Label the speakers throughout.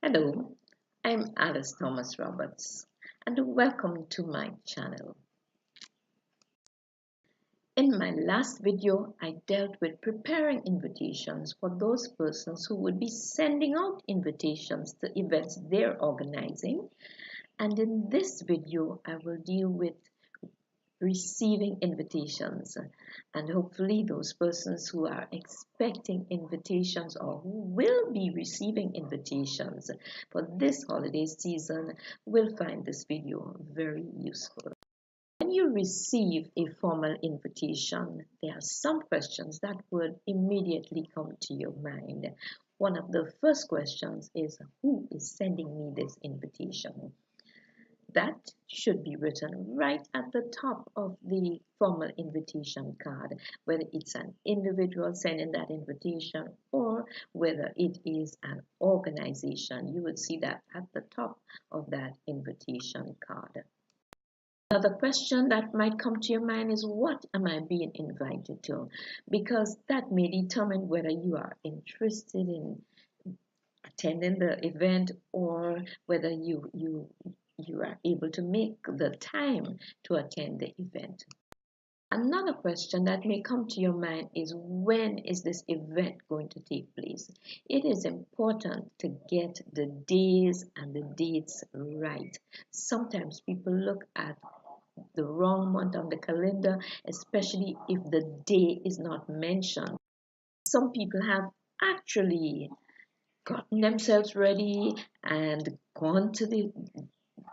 Speaker 1: Hello, I'm Alice Thomas Roberts, and welcome to my channel. In my last video, I dealt with preparing invitations for those persons who would be sending out invitations to events they're organizing. And in this video, I will deal with receiving invitations, and hopefully those persons who are expecting invitations or who will be receiving invitations for this holiday season will find this video very useful. When you receive a formal invitation, there are some questions that would immediately come to your mind. One of the first questions is, who is sending me this invitation? That should be written right at the top of the formal invitation card, whether it's an individual sending that invitation or whether it is an organization. You will see that at the top of that invitation card. Another question that might come to your mind is, what am I being invited to? Because that may determine whether you are interested in attending the event or whether you are able to make the time to attend the event. Another question that may come to your mind is, when is this event going to take place? It is important to get the days and the dates right. Sometimes people look at the wrong month on the calendar, especially if the day is not mentioned. Some people have actually gotten themselves ready and gone to the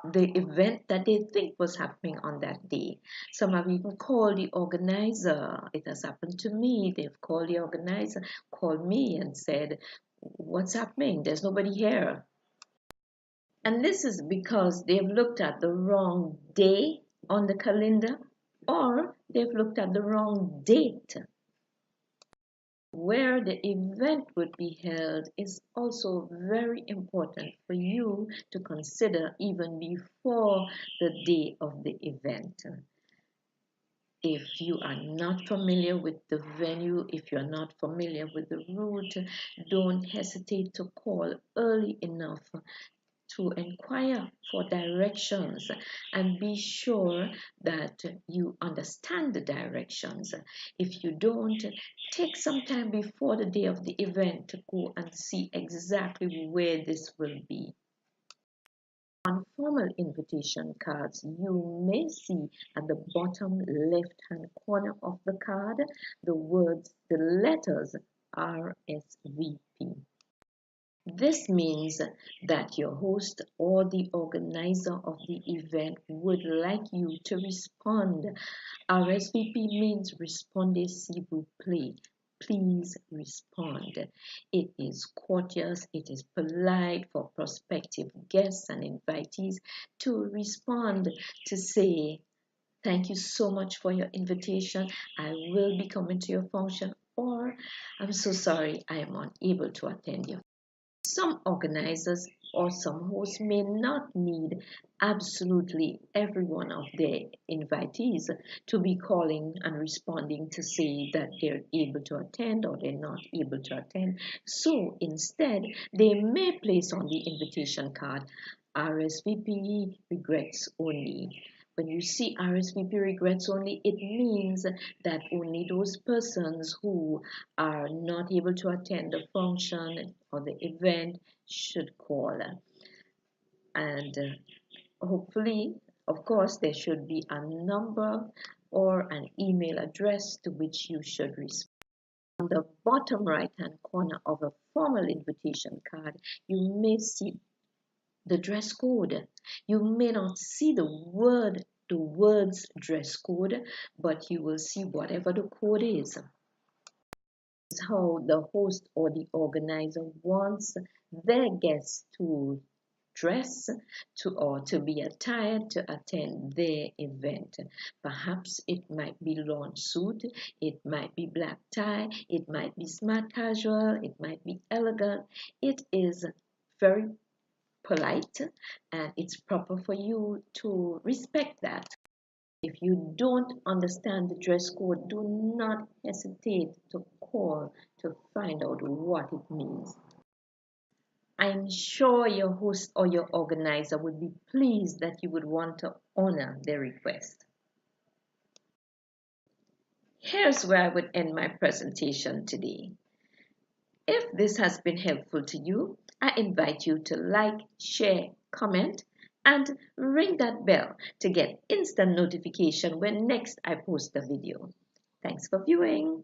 Speaker 1: event that they think was happening on that day. Some have even called the organizer. It has happened to me. They've called the organizer, called me and said, what's happening? There's nobody here. And this is because they've looked at the wrong day on the calendar, or they've looked at the wrong date. Where the event would be held is also very important for you to consider even before the day of the event. If you are not familiar with the venue, if you're not familiar with the route, don't hesitate to call early enough to inquire for directions and be sure that you understand the directions. If you don't, take some time before the day of the event to go and see exactly where this will be. On formal invitation cards, you may see at the bottom left-hand corner of the card the letters RSVP. This means that your host or the organizer of the event would like you to respond. RSVP means Respondez s'il vous plaît. Please respond. It is courteous, it is polite for prospective guests and invitees to respond, to say, thank you so much for your invitation. I will be coming to your function, or I'm so sorry I am unable to attend you. Some organizers or some hosts may not need absolutely every one of their invitees to be calling and responding to say that they're able to attend or they're not able to attend. So instead, they may place on the invitation card, RSVP regrets only. When you see RSVP regrets only, it means that only those persons who are not able to attend the function or the event should call. And hopefully, of course, there should be a number or an email address to which you should respond. On the bottom right-hand corner of a formal invitation card, you may see the dress code. You may not see the words dress code, but you will see whatever the code is. It's how the host or the organizer wants their guests to dress or to be attired to attend their event. Perhaps it might be lawn suit, it might be black tie, it might be smart casual, it might be elegant. It is very polite and it's proper for you to respect that. If you don't understand the dress code, do not hesitate to call to find out what it means. I'm sure your host or your organizer would be pleased that you would want to honor their request. Here's where I would end my presentation today. If this has been helpful to you, I invite you to like, share, comment, and ring that bell to get instant notification when next I post a video. Thanks for viewing.